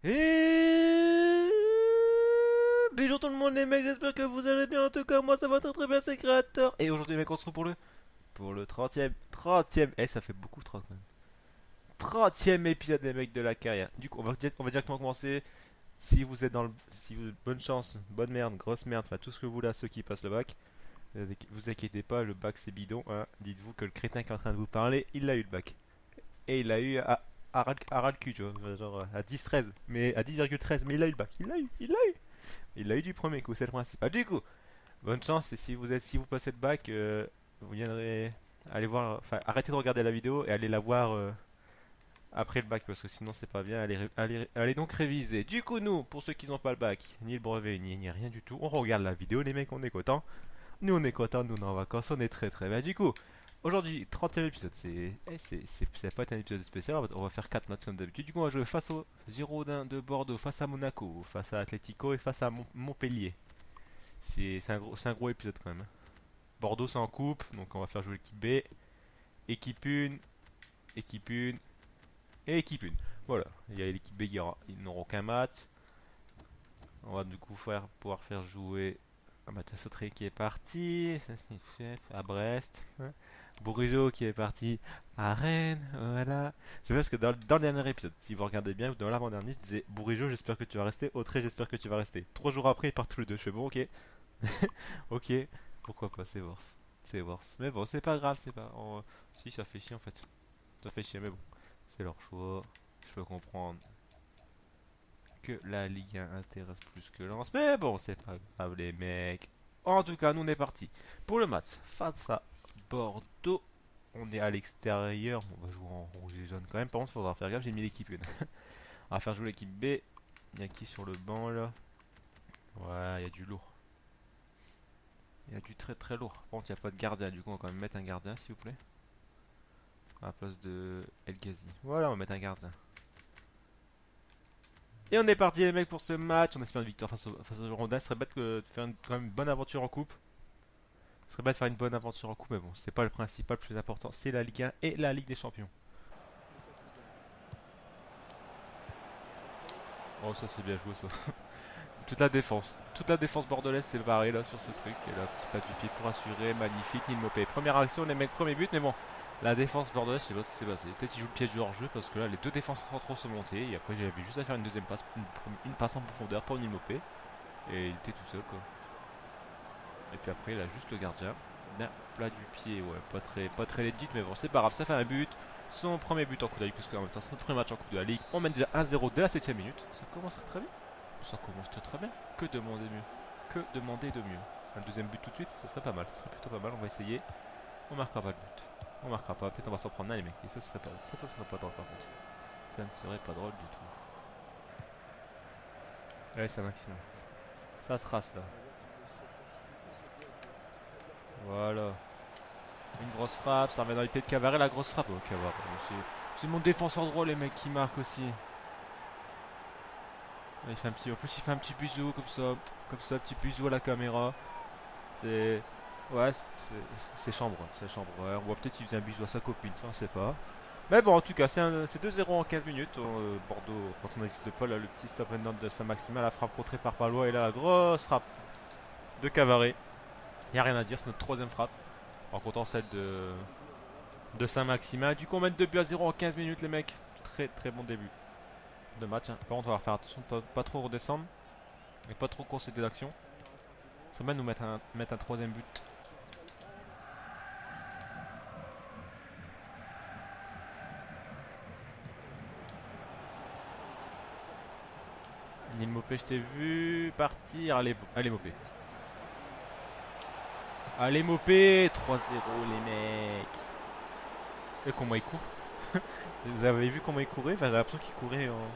Et bonjour tout le monde les mecs, j'espère que vous allez bien. En tout cas, moi ça va très très bien, c'est Créateur. Et aujourd'hui, les mecs, on se retrouve pour le 30e. Eh, ça fait beaucoup 30 quand même. 30e épisode, les mecs, de la carrière. Du coup, on va directement commencer. Si vous êtes dans le. Si vous, bonne chance, bonne merde, grosse merde, enfin tout ce que vous voulez à ceux qui passent le bac. Vous inquiétez pas, le bac c'est bidon, hein. Dites-vous que le crétin qui est en train de vous parler, il a eu le bac. Et il l'a eu à ras le cul, tu vois, genre à 10-13, mais à 10,13, mais il a eu le bac, il l'a eu du premier coup, c'est le principal. Du coup, bonne chance et si vous passez le bac, vous viendrez aller voir, enfin arrêtez de regarder la vidéo et allez la voir après le bac parce que sinon c'est pas bien. Allez donc réviser. Du coup, nous, pour ceux qui n'ont pas le bac, ni le brevet, ni rien du tout, on regarde la vidéo, les mecs, on est contents. Nous on est contents, nous on est en vacances, on est très très bien. Du coup, aujourd'hui, 30e épisode, c'est pas un épisode spécial, on va faire 4 matchs comme d'habitude. Du coup, on va jouer face aux Girondins de Bordeaux, face à Monaco, face à Atlético et face à Montpellier. C'est un gros épisode quand même, hein. Bordeaux c'est en coupe, donc on va faire jouer l'équipe B. Équipe 1, équipe 1 et équipe 1. Voilà, il y a l'équipe B, ils n'auront qu'un match. On va du coup pouvoir faire jouer Mathieu Sautré qui est parti à Brest. Bourigeau qui est parti à Rennes. Voilà. C'est parce que dans le dernier épisode, si vous regardez bien, dans l'avant-dernier, je disais Bourigeau, j'espère que tu vas rester. Autré, j'espère que tu vas rester. 3 jours après, ils partent tous les deux. Je fais bon, ok. Ok. Pourquoi pas, c'est worse. C'est worse. Mais bon, c'est pas grave, c'est pas. Si, ça fait chier en fait. Ça fait chier, mais bon. C'est leur choix. Je peux comprendre que la Ligue 1 intéresse plus que Lens. Mais bon, c'est pas grave, les mecs. En tout cas, nous on est parti pour le match face à Bordeaux. On est à l'extérieur. On va jouer en rouge et jaune quand même. Par contre, il faudra faire gaffe. J'ai mis l'équipe 1. On va faire jouer l'équipe B. Il y a qui sur le banc là? Ouais, il y a du lourd. Il y a du très très lourd. Par contre, il n'y a pas de gardien. Du coup, on va quand même mettre un gardien, s'il vous plaît. À la place de El Ghazi. Voilà, on va mettre un gardien. Et on est parti les mecs pour ce match. On espère une victoire face aux Girondins. Ce serait bête de faire quand même une bonne aventure en coupe. Ce serait bête de faire une bonne aventure en coupe, mais bon, c'est pas le principal, le plus important. C'est la Ligue 1 et la Ligue des Champions. Oh, ça c'est bien joué ça. Toute la défense bordelaise s'est barrée là sur ce truc. Et là, petit pas du pied pour assurer. Magnifique, Neil Mopé. Première action, les mecs, premier but, mais bon. La défense bordelaise, je sais pas ce qui s'est passé. Peut-être qu'il joue le piège du hors-jeu parce que là, les deux défenses centraux se montaient. Et après, j'avais juste à faire une deuxième passe, une passe en profondeur pour Neil Mopé. Et il était tout seul quoi. Et puis après, il a juste le gardien. D'un plat du pied, ouais, pas très legit, mais bon, c'est pas grave, ça fait un but. Son premier but en Coupe de la Ligue, puisque en même temps, c'est notre premier match en Coupe de la Ligue. On mène déjà 1-0 dès la 7ème minute. Ça commence très bien. Ça commence très bien. Que demander mieux? Que demander de mieux? Un deuxième but tout de suite, ce serait pas mal. Ce serait plutôt pas mal, on va essayer. On marquera pas le but. On marquera pas, peut-être on va s'en prendre un, les mecs. Et ça, ça serait pas drôle par contre. Ça ne serait pas drôle du tout. Allez, c'est un maximum. Ça trace là. Voilà. Une grosse frappe, ça revient dans les pieds de Cavare, la grosse frappe. Oh, Cavare, c'est mon défenseur droit, les mecs, qui marque aussi. En plus, il fait un petit bisou comme ça, petit bisou à la caméra. C'est, ouais, c'est chambre, c'est chambre. Ouais, on voit peut-être qu'il faisait un bisou à sa copine, ça on sait pas. Mais bon, en tout cas, c'est 2-0 en 15 minutes. Bordeaux, quand on n'existe pas, là, le petit stop and de Saint-Maximin, la frappe contrée par Palois, et là, la grosse frappe de Cavare. Y a rien à dire, c'est notre troisième frappe, en comptant celle de Saint-Maximin. Du coup, on mène 2 buts à 0 en 15 minutes, les mecs. Très très bon début de match, hein. Par contre, on va faire attention de pas trop redescendre et pas trop concéder d'action. Ça va nous mettre un troisième but. Nil Mopé, je t'ai vu partir. Allez Mopé. Allez Mopé, 3-0 les mecs. Et comment il court. Vous avez vu comment il courait? Enfin, j'ai l'impression qu'il courait en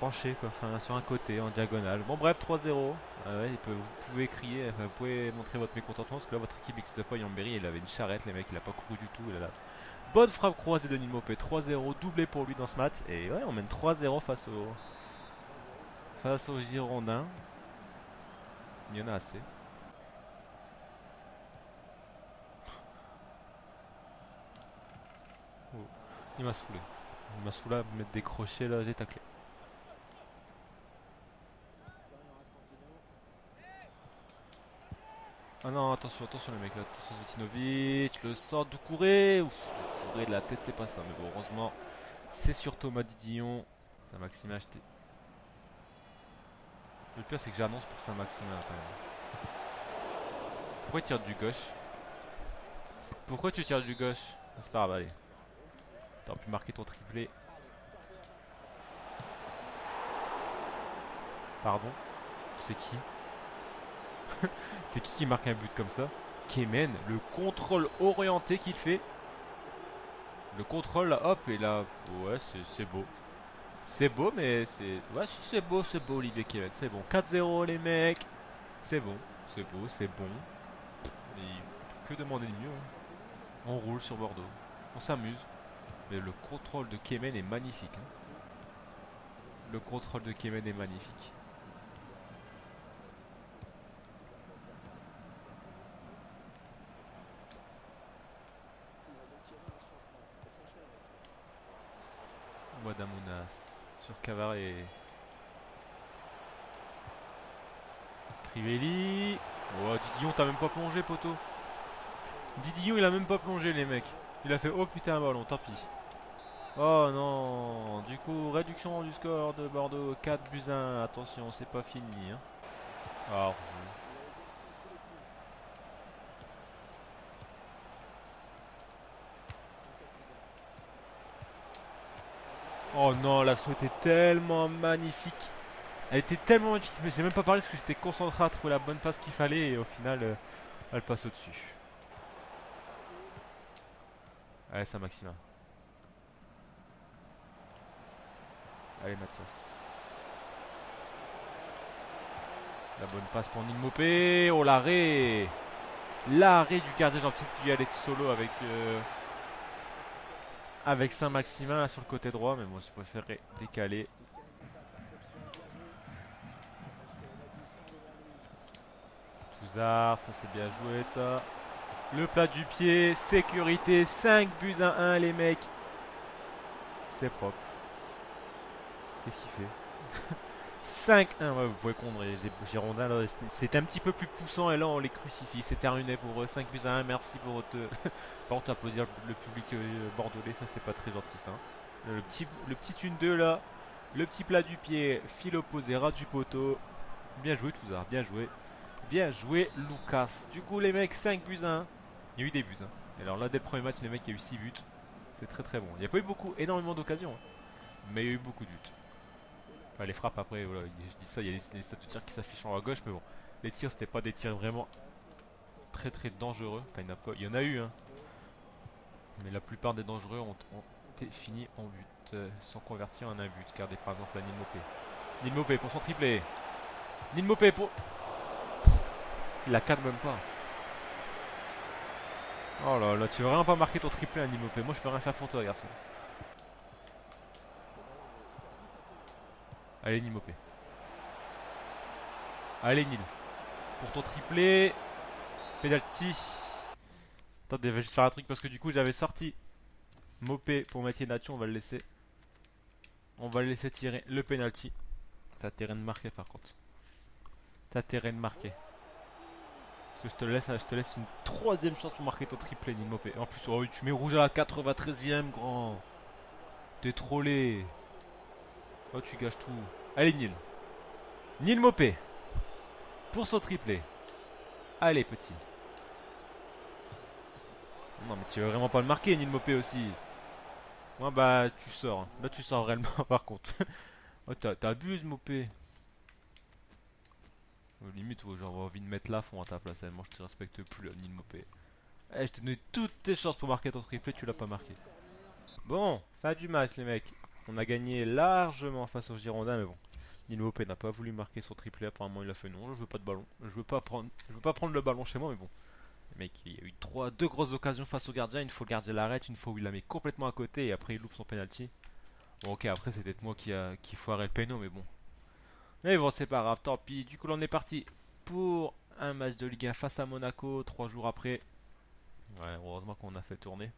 penché quoi, enfin sur un côté en diagonale. Bon bref, 3-0. Ouais, vous pouvez crier, enfin, vous pouvez montrer votre mécontentement parce que là votre équipe n'existe pas. Yamberi, il avait une charrette, les mecs, il a pas couru du tout. Bonne frappe croisée de Nil Mopé, 3-0, doublé pour lui dans ce match. Et ouais, on mène 3-0 face aux Girondins. Il y en a assez. Oh, il m'a saoulé. Il m'a saoulé à me mettre des crochets là, j'ai taclé. Ah non, attention, attention les mecs là, attention Zvitinovic, le sort Doucouré. Ouf, Doucouré de la tête, c'est pas ça, mais bon, heureusement, c'est sur Thomas Didillon. Saint-Maximin acheté. Le pire, c'est que j'annonce pour Saint-Maximin quand même. Pourquoi il tire du gauche? Pourquoi tu tires du gauche? Ah, c'est pas grave, allez. T'aurais pu marquer ton triplé. Pardon? C'est qui? C'est qui marque un but comme ça? Kemen, le contrôle orienté qu'il fait. Le contrôle là, hop, et là, ouais, c'est beau. C'est beau, mais c'est... Ouais, si c'est beau, Olivier Kemen, c'est bon. 4-0 les mecs. C'est bon, c'est beau, c'est bon. Et que demander de mieux hein. On roule sur Bordeaux. On s'amuse. Mais le contrôle de Kemen est magnifique. Hein. Le contrôle de Kemen est magnifique. Wadamounas sur Cavaret. Crivelli. Oh, Didillon, t'as même pas plongé, poteau. Didillon, il a même pas plongé, les mecs. Il a fait oh putain, un ballon, tant pis. Oh non. Du coup, réduction du score de Bordeaux. 4 buts 1. Attention, c'est pas fini. Hein. Ah, oh non, l'action était tellement magnifique. Elle était tellement magnifique, mais j'ai même pas parlé parce que j'étais concentré à trouver la bonne passe qu'il fallait et au final, elle passe au-dessus. Allez, Saint-Maximin. Allez, Mathias. La bonne passe pour Neil Maupay. Oh, l'arrêt. L'arrêt du gardien. J'ai peut-être dû y aller solo avec Saint-Maximin sur le côté droit. Mais moi, je préférerais décaler. Touzard, ça c'est bien joué ça. Le plat du pied, sécurité, 5 buts à 1 les mecs. C'est propre. Qu'est-ce qu'il fait? 5-1, ouais, vous pouvez compter les Girondins là, c'était un petit peu plus poussant et là on les crucifie. C'est terminé pour eux, 5 buts à 1, merci pour votre... Par contre applaudir le public bordelais, ça c'est pas très gentil ça. Le petit 1-2 là, le petit plat du pied, fil opposé, ras du poteau. Bien joué Touzard, bien joué. Bien joué Lucas. Du coup les mecs, 5 buts à 1. Il y a eu des buts. Hein. Et alors là dès le premier match les mecs il y a eu 6 buts. C'est très très bon. Il n'y a pas eu énormément d'occasions. Hein. Mais il y a eu beaucoup de buts. Enfin, les frappes après, voilà, je dis ça, il y a les stats de tir qui s'affichent en haut à gauche, mais bon. Les tirs c'était pas des tirs vraiment très très dangereux. Enfin il y en a eu hein. Mais la plupart des dangereux ont été finis en but. Sont convertis en un but. Regardez par exemple la Neil Maupay. Neil Maupay pour son triplé. Neil Maupay pour... Il la cadre même pas. Oh là là, tu veux vraiment pas marquer ton triplé à Neil Maupay. Moi je peux rien faire pour toi garçon. Allez Neil Maupay. Allez Neil. Pour ton triplé. Penalty. Attendez, je vais juste faire un truc parce que du coup j'avais sorti Maupay pour Mathieu Nathion, on va le laisser. On va le laisser tirer le penalty. T'as terrain de marquer par contre. T'as terrain de marquer. Parce que je te laisse une troisième chance pour marquer ton triplé, Neil Maupay. En plus, oh, tu mets rouge à la 93ème, grand. T'es trollé. Oh, tu gâches tout. Allez, Neil. Neil Maupay. Pour son triplé. Allez, petit. Non, mais tu veux vraiment pas le marquer, Neil Maupay aussi. Moi, bah, tu sors. Là, tu sors réellement, par contre. Oh, t'abuses, Maupay. Limite, ouais, j'aurais envie de mettre la fond à ta place. Moi, je te respecte plus, Neil Maupay. Eh, je t'ai donné toutes tes chances pour marquer ton triplé, tu l'as pas marqué. Bon, fin du match, les mecs. On a gagné largement face aux Girondins, mais bon. Neil Maupay n'a pas voulu marquer son triplé, apparemment il a fait non, je veux pas de ballon. Je veux pas prendre le ballon chez moi, mais bon. Le mec, il y a eu deux grosses occasions face au gardien. Une fois le gardien l'arrête, une fois où il la met complètement à côté et après il loupe son penalty. Bon, ok, après c'est peut-être moi qui foirait le péno, mais bon. Mais bon, c'est pas grave, tant pis. Du coup, là, on est parti pour un match de Ligue 1 face à Monaco, 3 jours après. Ouais, heureusement qu'on a fait tourner.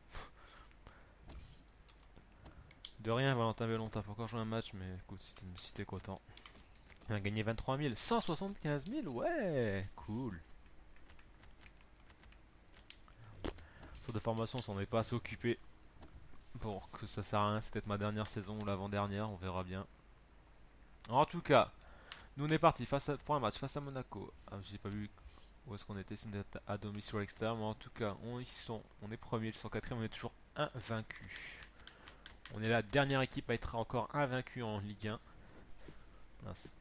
De rien, Valentin Bellon, t'as pas encore joué un match, mais écoute, si t'es content. On a gagné 23 000, 175 000, ouais, cool. de formation, on s'en est pas assez occupé pour que ça sert à rien. C'est peut-être ma dernière saison ou l'avant-dernière, on verra bien. En tout cas, nous on est parti pour un match face à Monaco. Ah, j'ai pas vu où est-ce qu'on était, si on était à domicile ou à l'extérieur, mais en tout cas, on est premier, ils sont quatrième, on est toujours invaincu. On est la dernière équipe à être encore invaincue en Ligue 1. Mince.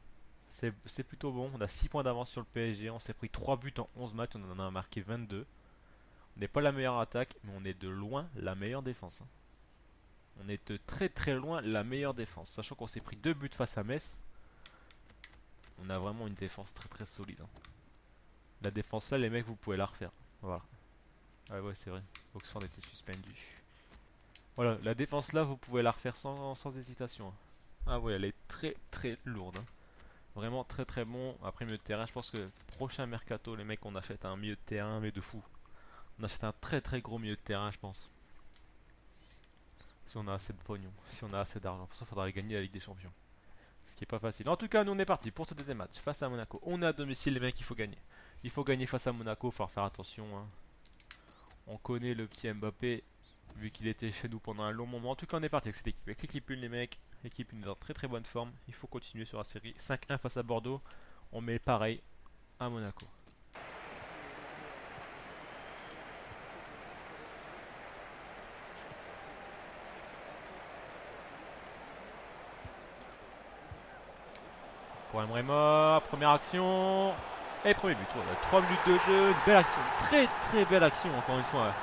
C'est plutôt bon, on a 6 points d'avance sur le PSG, on s'est pris 3 buts en 11 matchs, on en a marqué 22. On n'est pas la meilleure attaque, mais on est de loin la meilleure défense. On est de très très loin la meilleure défense. Sachant qu'on s'est pris 2 buts face à Metz, on a vraiment une défense très très solide. La défense là, les mecs, vous pouvez la refaire. Voilà. Ah ouais, c'est vrai. Oxford était suspendu. Voilà, la défense là, vous pouvez la refaire sans hésitation. Ah ouais, elle est très très lourde. Vraiment très très bon. Après, milieu de terrain, je pense que prochain mercato, les mecs, on achète un milieu de terrain, mais de fou. On achète un très très gros milieu de terrain, je pense. Si on a assez de pognon, si on a assez d'argent. Pour ça, il faudra aller gagner la Ligue des Champions. Ce qui est pas facile. En tout cas, nous on est parti pour ce deuxième match face à Monaco. On est à domicile, les mecs, il faut gagner. Il faut gagner face à Monaco, il faut faire attention. On connaît le petit Mbappé, vu qu'il était chez nous pendant un long moment. En tout cas, on est parti avec cette équipe. Avec l'équipe 1, les mecs. L'équipe 1 est en très très bonne forme. Il faut continuer sur la série. 5-1 face à Bordeaux. On met pareil à Monaco. Pour Emre, première action. Et premier but. Voilà, 3 minutes de jeu. Une belle action. Très très belle action, encore une fois.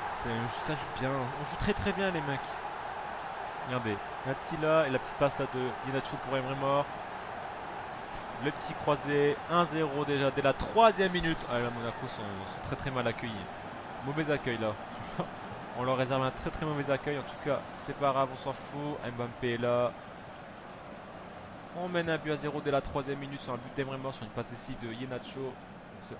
Ça joue bien. On joue très très bien, les mecs. Regardez. Attila et la petite passe là de Yenacho pour Emre. Le petit croisé. 1-0 déjà dès la 3e minute. Ah là, Monaco sont très très mal accueillis. Mauvais accueil là. On leur réserve un très très mauvais accueil. En tout cas, c'est pas grave, on s'en fout. Mbappé est là. On mène un but à 0 dès la 3e minute sur un but d'Emre sur une passe décisive de Yenacho. C'est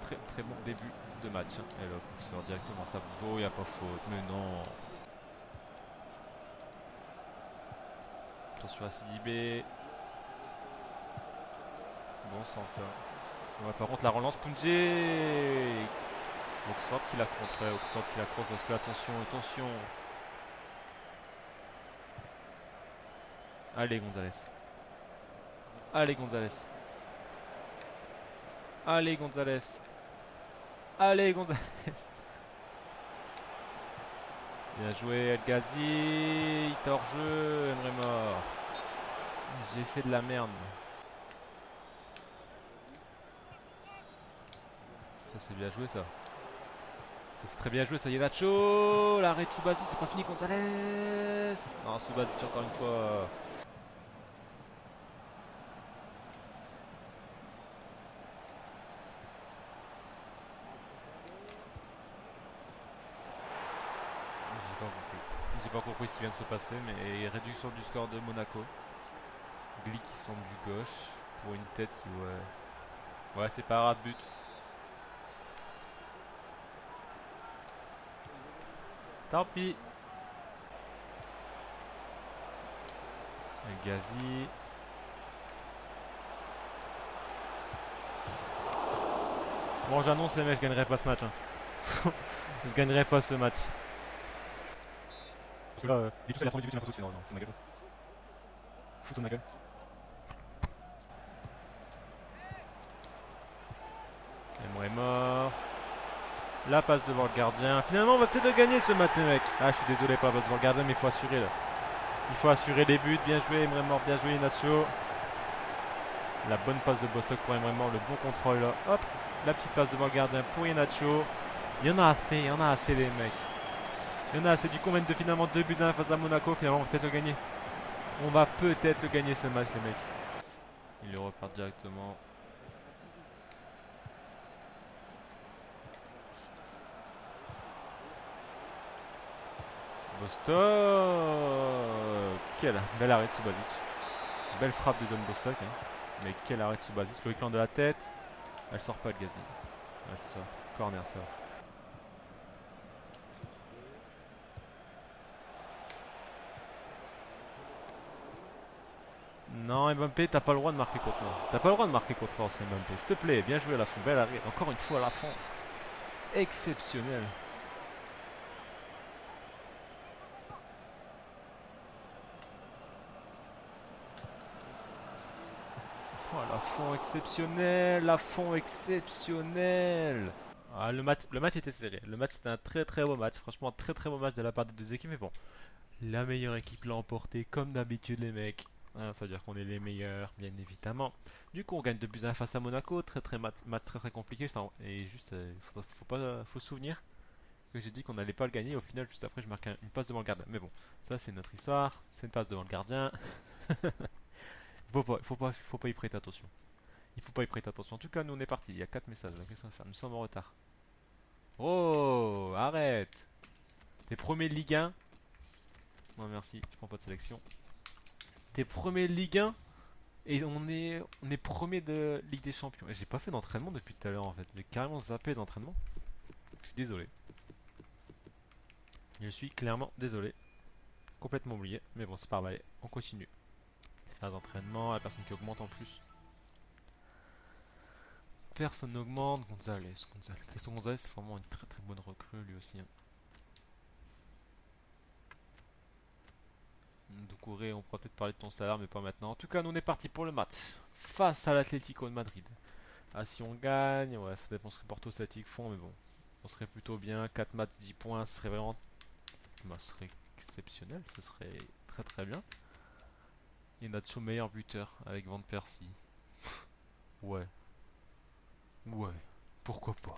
très très bon début de match. Et là, on sort directement ça bouge. Oh, il n'y a pas faute. Mais non. Attention à Sidibé. Bon sens ça. Ouais, par contre, la relance Punjé. Oxford qui la contre. Ouais, Oxford qui la contre parce que attention, attention. Allez, Gonzalez. Allez Gonzalez. Allez Gonzalez. Allez Gonzalez. Bien joué El Ghazi. Il est hors jeu. Emre mort. J'ai fait de la merde. Ça c'est bien joué ça. Ça c'est très bien joué ça. Yenacho. L'arrêt de Subasic. C'est pas fini Gonzalez. Non, Subasic encore une fois. J'ai pas compris ce qui vient de se passer, mais réduction du score de Monaco. Gli qui semble du gauche pour une tête qui, ouais. Ouais, c'est pas grave, but. Tant pis. El Ghazi. Bon, j'annonce les mecs, je gagnerai pas ce match. Hein. Je gagnerai pas ce match. Parce que là, il est tout à la fin du but, j'ai l'impression que c'est non, c'est ma gueule. Foutre ma gueule. Emre est mort. La passe devant le gardien. Finalement, on va peut-être le gagner ce match, les mecs. Ah, je suis désolé, pas la passe devant le gardien, mais il faut assurer là. Il faut assurer les buts. Bien joué, Emre mort. Bien joué, Inacio. La bonne passe de Bostock pour Emre mort. Le bon contrôle là. Hop. La petite passe devant le gardien pour Inacio. Il y en a assez, les mecs. Il y en a assez. Du coup, on mène finalement 2 buts à 1 face à Monaco. Finalement, on va peut-être le gagner. On va peut-être le gagner ce match, les mecs. Il le repart directement. Bostock. Quel bel arrêt de Subasic. Belle frappe de John Bostock. Hein. Mais quel arrêt de Subasic. Le écran de la tête. Elle sort pas le Ghazi. Elle sort. Corner ça. Non, Mbappé, t'as pas le droit de marquer contre moi. T'as pas le droit de marquer contre force, Mbappé. S'il te plaît, bien joué à la fin. Belle arrêt. Encore une fois à la fin. Exceptionnel. Oh, la fond exceptionnel, la fond exceptionnel. Ah, le match était serré. Le match c'était un très très beau match. Franchement, très très beau match de la part des deux équipes. Mais bon, la meilleure équipe l'a emporté comme d'habitude, les mecs. Ah, ça veut dire qu'on est les meilleurs, bien évidemment. Du coup, on gagne 2 buts à 1 face à Monaco. Très très match très très compliqué. Et juste, faut se souvenir que j'ai dit qu'on n'allait pas le gagner. Au final, juste après, je marque une passe devant le gardien. Mais bon, ça c'est notre histoire. C'est une passe devant le gardien. Faut pas y prêter attention. Il faut pas y prêter attention. En tout cas, nous on est parti. Il y a 4 messages. Qu'est-ce qu'on va faire? Nous sommes en retard. Oh, arrête. T'es premier de Ligue 1. Non, merci. Je prends pas de sélection. T'es premier de Ligue 1. Et on est premier de Ligue des Champions. Et j'ai pas fait d'entraînement depuis tout à l'heure en fait. J'ai carrément zappé d'entraînement. Je suis désolé. Je suis clairement désolé. Complètement oublié. Mais bon, c'est pas grave. Allez, on continue. Faire d'entraînement. La personne qui augmente en plus. Personne n'augmente. Gonzalez. Christian Gonzalez, c'est vraiment une très très bonne recrue lui aussi. Doucouré, on pourra peut-être parler de ton salaire, mais pas maintenant. En tout cas, nous on est parti pour le match face à l'Atlético de Madrid. Ah, si on gagne, ouais, ça dépend ce que Porto Celtic font, mais bon, on serait plutôt bien. 4 matchs, 10 points, ce serait vraiment. Bah, ce serait exceptionnel, ce serait très très bien. Et Nacho meilleur buteur avec Van Persie. Ouais, ouais, pourquoi pas.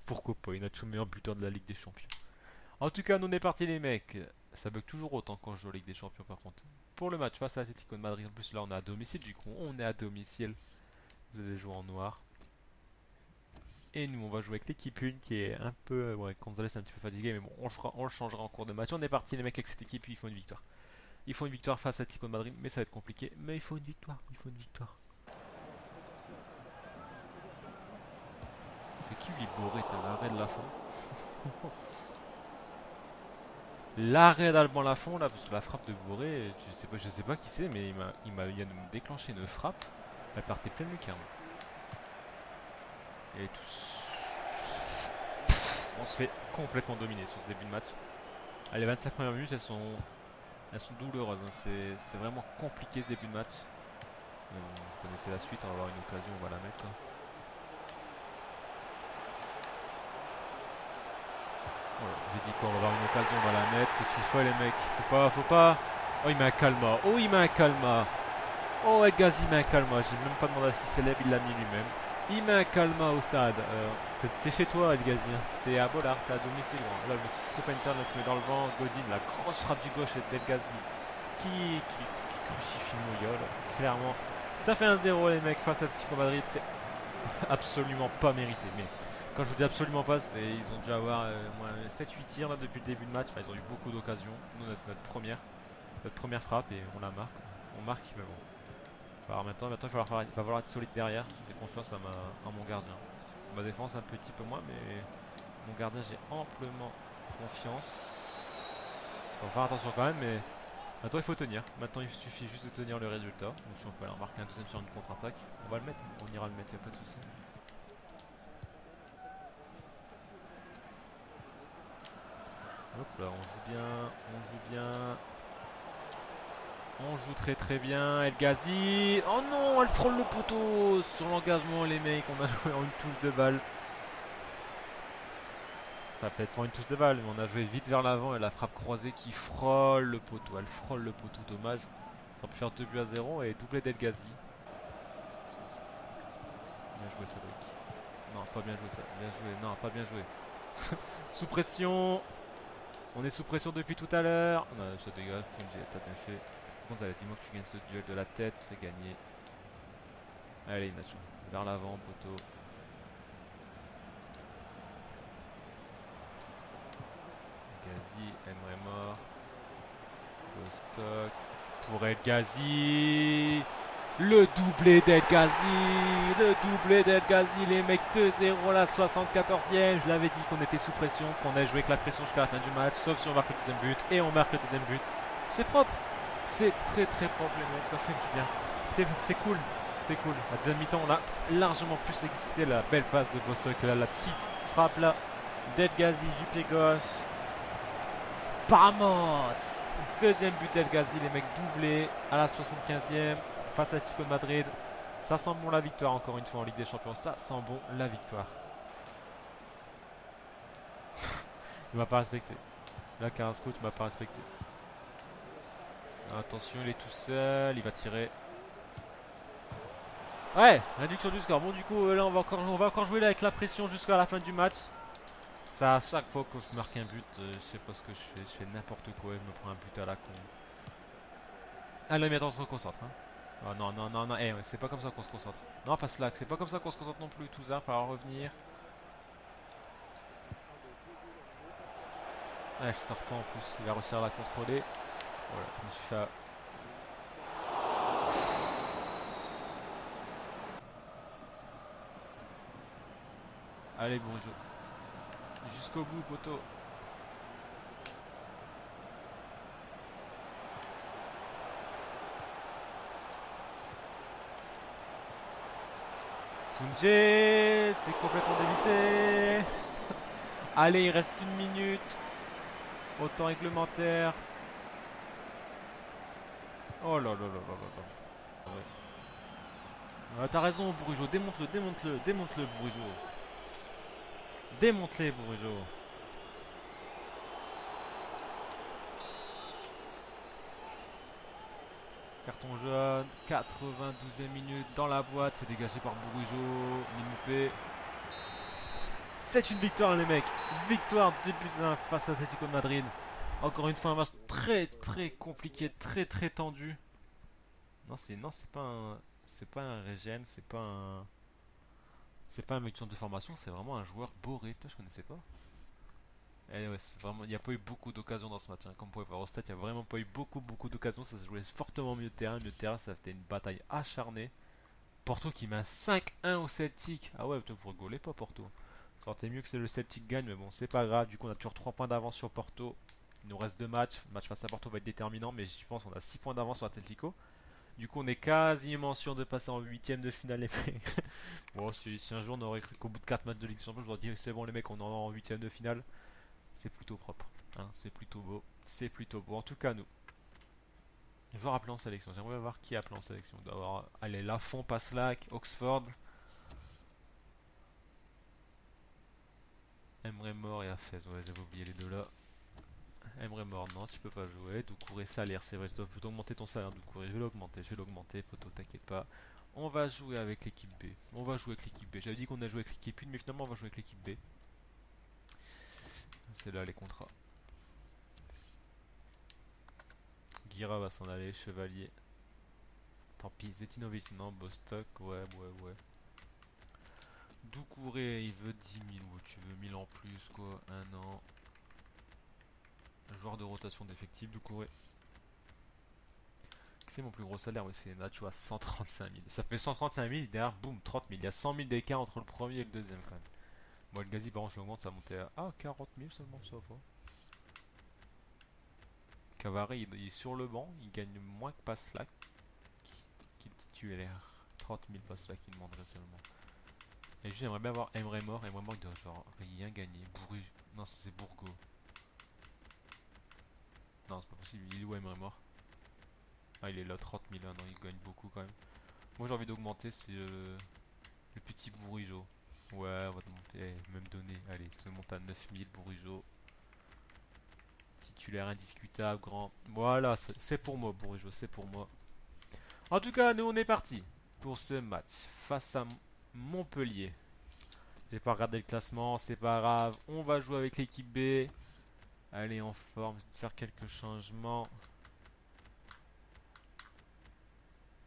Pourquoi pas, Nacho meilleur buteur de la Ligue des Champions. En tout cas, nous on est parti les mecs. Ça bug toujours autant quand je joue à Ligue des Champions par contre. Pour le match face à l'Atlético de Madrid, en plus là on est à domicile, du coup on est à domicile. Vous allez jouer en noir. Et nous on va jouer avec l'équipe 1 qui est un peu... ouais, Gonzalez est un petit peu fatigué, mais bon, on le changera en cours de match. On est parti les mecs avec cette équipe, il faut une victoire. Il faut une victoire face à l'Atlético de Madrid, mais ça va être compliqué. Mais il faut une victoire, il faut une victoire. C'est qui lui bourré, t'as l'arrêt de la fin. L'arrêt d'Alban Lafont là, parce que la frappe de Bourré, je sais pas qui c'est, mais il vient de me déclencher une frappe. Elle partait pleine lucarne. Et on se fait complètement dominer sur ce début de match. Allez, les 25 premières minutes, elles sont douloureuses. Hein. C'est vraiment compliqué ce début de match. Mais bon, vous connaissez la suite, on va avoir une occasion, on va la mettre. Hein. Voilà, j'ai dit qu'on va avoir une occasion, on va la mettre. C'est FIFA les mecs. Faut pas. Oh, il met un calma. Oh, il met un calma. Oh, El Ghazi met un calma. J'ai même pas demandé à si célèbre, il l'a mis lui-même. Il met un calma au stade. T'es chez toi, El Ghazi. Hein. T'es à Bollard, t'es à domicile. Là, le petit scoop interne, tu mets dans le vent. Godin, la grosse frappe du gauche d'El Ghazi. Qui crucifie Mouyol. Clairement. Ça fait 1-0 les mecs face à Atlético Madrid. C'est absolument pas mérité. Mais quand je vous dis absolument pas, c'est ils ont dû avoir 7-8 tirs là, depuis le début de match. Enfin, ils ont eu beaucoup d'occasions. Nous, c'est notre première frappe et on la marque. On marque, mais bon. Maintenant, il va falloir être solide derrière. J'ai confiance à mon gardien. Ma défense un petit peu moins, mais mon gardien, j'ai amplement confiance. Il faut faire attention quand même, mais maintenant il faut tenir. Maintenant il suffit juste de tenir le résultat. Donc si on peut aller marquer un deuxième sur une contre-attaque, on va le mettre. On ira le mettre, il n'y a pas de souci. Hop là, on joue bien. On joue très très bien. El Ghazi. Oh non, elle frôle le poteau. Sur l'engagement, les mecs, on a joué en une touche de balle. Enfin, peut-être une touche de balle, mais on a joué vite vers l'avant et la frappe croisée qui frôle le poteau. Elle frôle le poteau, dommage. Ça peut faire 2-0 et doublé d'El Ghazi. Bien joué, Cédric. Non, pas bien joué ça. Bien joué. Non, pas bien joué. Sous pression. On est sous pression depuis tout à l'heure. Non, ça dégage. T'as bien fait. Gonzalez, dis-moi que tu gagnes ce duel de la tête. C'est gagné. Allez, Nacho. Vers l'avant, poteau. Ghazi, Emre mort. Stock pour El Ghazi. Le doublé d'El Ghazi. Les mecs 2-0 à la 74e. Je l'avais dit qu'on était sous pression, qu'on allait jouer avec la pression jusqu'à la fin du match. Sauf si on marque le deuxième but. Et on marque le deuxième but. C'est propre. C'est très très propre les mecs. Ça fait du bien. C'est cool. C'est cool. À deuxième mi-temps, on a largement plus existé. La belle passe de Bostock. Là, la petite frappe là d'El Ghazi du pied gauche. Vamos! Deuxième but d'El Ghazi, les mecs doublés à la 75e face à Atlético de Madrid. Ça sent bon la victoire encore une fois en Ligue des Champions. Ça sent bon la victoire. Il m'a pas respecté. Là, Carrasco, tu m'as pas respecté. Attention, il est tout seul. Il va tirer. Ouais, réduction du score. Bon, du coup, là, on va encore jouer là avec la pression jusqu'à la fin du match. Ça, à chaque fois que je marque un but, je sais pas ce que je fais. Je fais n'importe quoi. Je me prends un but à la con. Allez, mais attends, on se reconcentre. Hein. Oh, non, non, non, non. Eh, ouais, c'est pas comme ça qu'on se concentre. Non, pas Slack. C'est pas comme ça qu'on se concentre non plus. Tout ça, il va falloir revenir. Ouais, je sors pas en plus. Il va réussir à la contrôler. Voilà, je me suis fait. Allez, Bourigeau. Jusqu'au bout, poteau. Koundé, c'est complètement dévissé. Allez, il reste 1 minute. Au temps réglementaire. Oh là là là là là là. Ouais. T'as raison, Bourigeau. Démonte-le, démonte-le, démonte-le, Bourigeau. Démonte-les, Bourigeau. Carton jaune, 92e minute dans la boîte, c'est dégagé par Bourigeau, Limupé. C'est une victoire les mecs, victoire 2-1 face à Atlético de Madrid. Encore une fois un match très très compliqué, très très tendu. C'est pas un régène, c'est pas un mec de formation, c'est vraiment un joueur boré. Putain, je connaissais pas. Et ouais, vraiment, il n'y a pas eu beaucoup d'occasions dans ce match. Hein. Comme vous pouvez voir au stade, il n'y a vraiment pas eu beaucoup d'occasions. Ça se jouait fortement mieux de terrain. Mieux de terrain, ça a été une bataille acharnée. Porto qui met un 5-1 au Celtic. Ah ouais, vous rigolez pas, Porto. Ça aurait été mieux que le Celtic gagne, mais bon, c'est pas grave. Du coup, on a toujours 3 points d'avance sur Porto. Il nous reste 2 matchs. Le match face à Porto va être déterminant, mais je pense qu'on a 6 points d'avance sur Atletico. Du coup, on est quasiment sûr de passer en 8ème de finale, les mecs. Bon, si un jour on aurait cru qu'au bout de 4 matchs de Ligue des Champions, je leur dis c'est bon, les mecs, on est en 8ème de finale. C'est plutôt propre, hein, c'est plutôt beau, c'est plutôt beau. En tout cas, nous, joueur appelé en sélection. J'aimerais voir qui a appelé en sélection. D'avoir, allez, Lafont, Paslak, Oxford, Emre Mor et Hafez. Ouais, j'avais oublié les deux là. Emre Mor, non, tu peux pas jouer. Doucouré, salaire, c'est vrai, je dois plutôt augmenter ton salaire, Doucouré. Je vais l'augmenter, poteau, t'inquiète pas. On va jouer avec l'équipe B. On va jouer avec l'équipe B. J'avais dit qu'on a joué avec l'équipe 1, mais finalement on va jouer avec l'équipe B. C'est là les contrats. Guira va s'en aller, Chevalier. Tant pis, Zvetinovic, non, Bostock, ouais. Doucouré, il veut 10 000, ou tu veux 1000 en plus, quoi, 1 an. Un joueur de rotation d'effectifs, Doucouré. C'est mon plus gros salaire, oui, c'est Nacho à 135 000. Ça fait 135 000, derrière, boum, 30 000. Il y a 100 000 d'écart entre le premier et le deuxième, quand même. Moi, le Gazi, par contre, je l'augmente, ça montait à 40 000 seulement, ça va. Cavani, il est sur le banc, il gagne moins que Paslak, qui est titulaire. 30 000 Paslak, il demanderait seulement. Et juste, j'aimerais bien avoir Emre Mor. Emre Mor, il doit genre rien gagner. Bourges. Non, ça, c'est Bourgo. Non, c'est pas possible. Il est où Emre Mor? Ah, il est là, 30 000. Non, il gagne beaucoup quand même. Moi, j'ai envie d'augmenter, c'est le petit Bourigeau. Ouais, on va te monter. Même donner. Allez, je te monte à 9 000 Bourigeau. Titulaire indiscutable, grand. Voilà, c'est pour moi, Bourigeau, c'est pour moi. En tout cas, nous, on est parti pour ce match face à Montpellier. J'ai pas regardé le classement, c'est pas grave. On va jouer avec l'équipe B. Allez, en forme, faire quelques changements.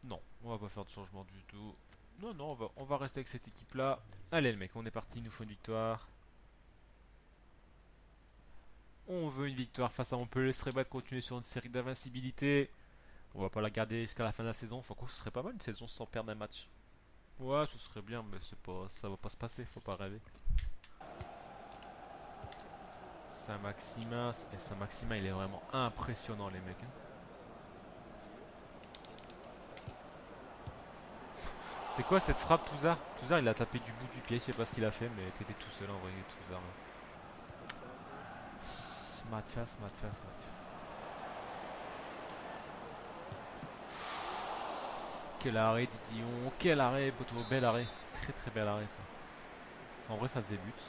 Non, on va pas faire de changement du tout. Non, non, on va rester avec cette équipe-là. Allez, le mec, on est parti, il nous faut une victoire. On veut une victoire face à Montpellier. Ce serait pas de continuer sur une série d'invincibilité. On va pas la garder jusqu'à la fin de la saison. Enfin, quoi, ce serait pas mal une saison sans perdre un match. Ouais, ce serait bien, mais c'est pas, ça va pas se passer, faut pas rêver. Saint-Maximin, et Saint-Maximin, il est vraiment impressionnant, les mecs. Hein. C'est quoi cette frappe, Touzard? Touzard, il a tapé du bout du pied, je sais pas ce qu'il a fait, mais t'étais tout seul en vrai, Touzard. Mathias. Quel arrêt, Didillon. Quel arrêt, Boto. Bel arrêt. Très très bel arrêt, ça. En vrai, ça faisait but.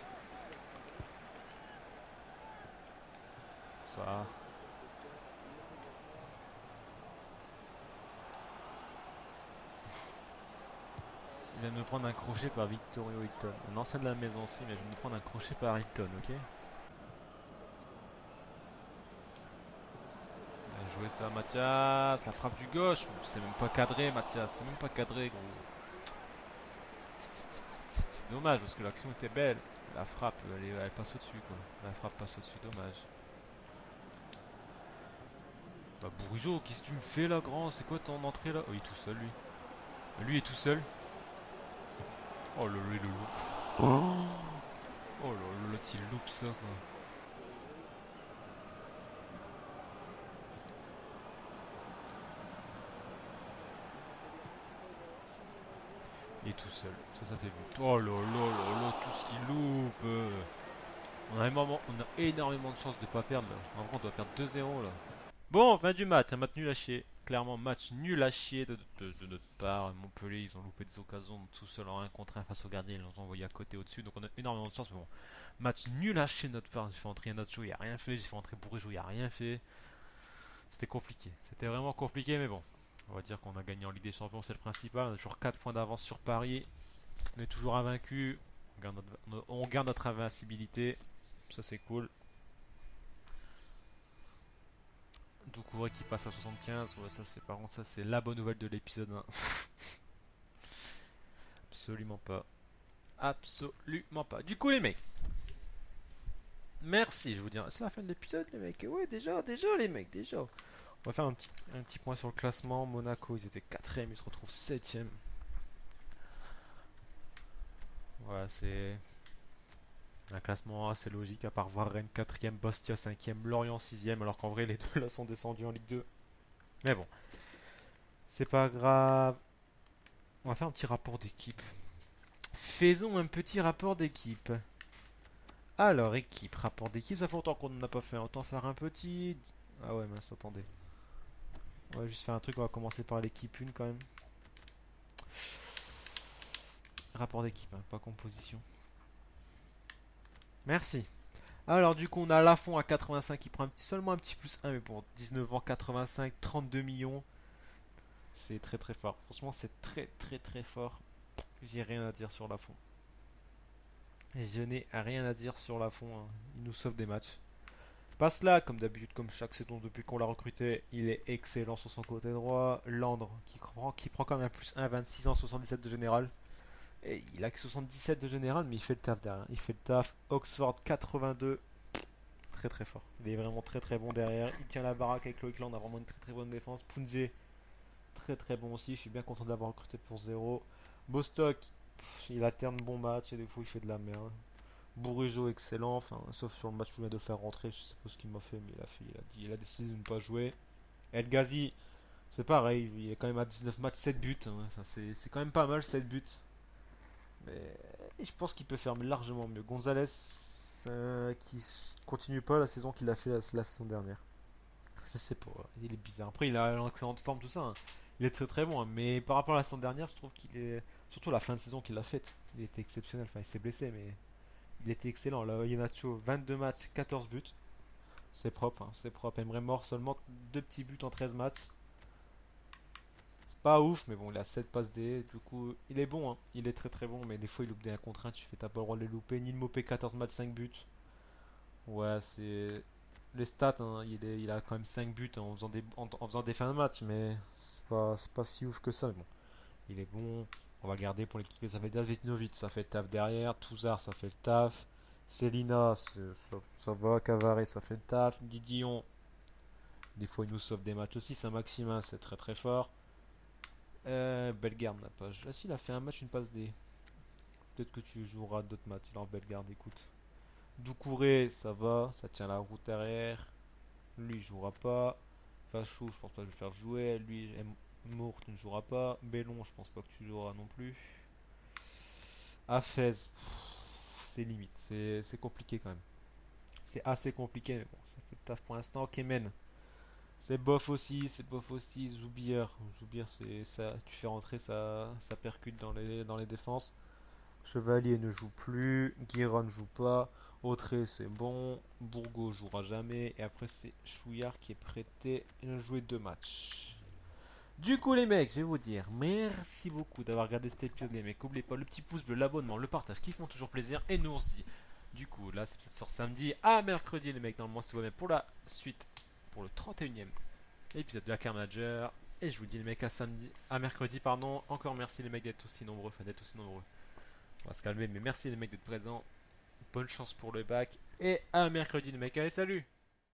Ça. Il vient de me prendre un crochet par Victorio Hilton. Un ancien de la maison aussi, mais je vais me prendre un crochet par Hilton, ok? Bien joué ça, Mathias. La frappe du gauche. C'est même pas cadré, Mathias. C'est même pas cadré, gros. C'est dommage parce que l'action était belle. La frappe, elle passe au-dessus, quoi. La frappe passe au-dessus, dommage. Bah, Bourigeau, qu'est-ce que tu me fais là, grand? C'est quoi ton entrée là? Oh, il est tout seul, lui. Lui est tout seul. Oh, le loup. Oh, l'autre, il loupe ça, quoi. Il est tout seul. Ça fait but. Oh là, tout ce qu'il loupe. On a énormément de chances de pas perdre là. En vrai, on doit perdre 2-0 là. Bon, fin du match, un match nul à chier. Clairement, match nul à chier de notre part. Montpellier, ils ont loupé des occasions tout seul en 1 contre 1 face au gardien. Ils nous ont envoyé à côté au-dessus. Donc on a énormément de chance. Mais bon, match nul à chier de notre part. J'ai fait entrer Nacho, il a rien fait. J'ai fait entrer Bourigeau, il a rien fait. C'était compliqué. C'était vraiment compliqué, mais bon. On va dire qu'on a gagné en Ligue des Champions, c'est le principal. On a toujours 4 points d'avance sur Paris. On est toujours invaincu. On garde notre invincibilité. Ça, c'est cool. Doucouré qui passe à 75. Ouais, ça, c'est par contre, ça, c'est la bonne nouvelle de l'épisode 1. Absolument pas. Absolument pas. Du coup, les mecs. Merci, je vous dis. C'est la fin de l'épisode, les mecs. Ouais, déjà, les mecs, déjà. On va faire un petit point sur le classement. Monaco, ils étaient 4ème, ils se retrouvent 7ème. Voilà, c'est un classement assez logique, à part voir Rennes 4ème, Bastia 5ème, Lorient 6ème, alors qu'en vrai, les deux là sont descendus en Ligue 2. Mais bon, c'est pas grave. On va faire un petit rapport d'équipe. Faisons un petit rapport d'équipe. Alors, équipe, rapport d'équipe, ça fait longtemps qu'on n'en a pas fait. Autant faire un petit. Ah ouais, mince, attendez. On va juste faire un truc, on va commencer par l'équipe 1 quand même. Rapport d'équipe, hein, pas composition. Merci. Alors du coup on a Lafont à 85 qui prend seulement un petit plus 1 mais pour 19 ans 85, 32 millions. C'est très très fort. Franchement c'est très très très fort. J'ai rien à dire sur Lafont. Je n'ai rien à dire sur Lafont, hein. Il nous sauve des matchs. Passe là, comme d'habitude, comme chaque saison depuis qu'on l'a recruté, il est excellent sur son côté droit. Landre qui prend quand même un plus 1, 26 ans, 77 de général. Et il a que 77 de général, mais il fait le taf derrière. Il fait le taf. Oxford 82, très très fort. Il est vraiment très très bon derrière. Il tient la baraque avec Loïc Land, a vraiment une très très bonne défense. Punje, très très bon aussi. Je suis bien content de l'avoir recruté pour 0. Bostock, il alterne bon match et des fois il fait de la merde. Bourigeau excellent, enfin, sauf sur le match où je viens de le faire rentrer, je sais pas ce qu'il m'a fait, mais il a décidé de ne pas jouer. El Ghazi, c'est pareil, il est quand même à 19 matchs, 7 buts. Hein. Enfin, c'est quand même pas mal, 7 buts. Mais je pense qu'il peut faire largement mieux. Gonzalez, qui continue pas la saison qu'il a fait la saison dernière. Je sais pas, il est bizarre. Après, il a une excellente forme, tout ça, hein. Il est très très bon, hein. Mais par rapport à la saison dernière, je trouve qu'il est. Surtout la fin de saison qu'il a faite. Il était exceptionnel. Enfin, il s'est blessé, mais il était excellent. Là, Yenacho, 22 matchs, 14 buts. C'est propre, hein, c'est propre. Emre Mort, seulement 2 petits buts en 13 matchs. C'est pas ouf, mais bon, il a 7 passes D. Du coup, il est bon, hein. Il est très très bon, mais des fois, il loupe des 1 contre 1. Tu fais, t'as pas le droit de les louper. Nil Mopé, 14 matchs, 5 buts. Ouais, c'est. Les stats, hein, il a quand même 5 buts en faisant des fins de match, mais c'est pas si ouf que ça. Mais bon, il est bon. On va le garder pour l'équipe. Ça fait Dazvetinovic, ça fait le taf derrière. Touzard, ça fait le taf. Célina, ça va. Cavare, ça fait le taf. Didion, des fois il nous sauve des matchs aussi. Saint-Maximin, c'est très très fort. Bellegarde n'a pas. Ah, si, il a fait un match, une passe D. Peut-être que tu joueras d'autres matchs. Alors, Bellegarde, écoute. Doucouré, ça va. Ça tient la route derrière. Lui, il jouera pas. Fachou, je pense pas que je vais le faire jouer. Lui, Mour, tu ne joueras pas. Bellon, je pense pas que tu joueras non plus. Hafez, c'est limite. C'est compliqué quand même. C'est assez compliqué, mais bon, ça fait le taf pour l'instant. Kemen, C'est bof aussi, c'est bof aussi. Zoubir. Zoubir, c'est ça. Tu fais rentrer, ça percute dans les défenses. Chevalier ne joue plus. Guiron ne joue pas. Autré, c'est bon. Bourgo jouera jamais. Et après, c'est Chouillard qui est prêté. Il a joué 2 matchs. Du coup, les mecs, je vais vous dire merci beaucoup d'avoir regardé cet épisode, les mecs. N'oubliez pas le petit pouce bleu, l'abonnement, le partage qui font toujours plaisir. Et nous, on se dit, du coup, là, c'est sort samedi à mercredi, les mecs. Normalement, c'est même pour la suite, pour le 31e épisode de la Car Manager. Et je vous dis, les mecs, à samedi, à mercredi, pardon. Encore merci, les mecs, d'être aussi nombreux. Enfin, d'être aussi nombreux. On va se calmer, mais merci, les mecs, d'être présents. Bonne chance pour le bac. Et à mercredi, les mecs. Allez, salut!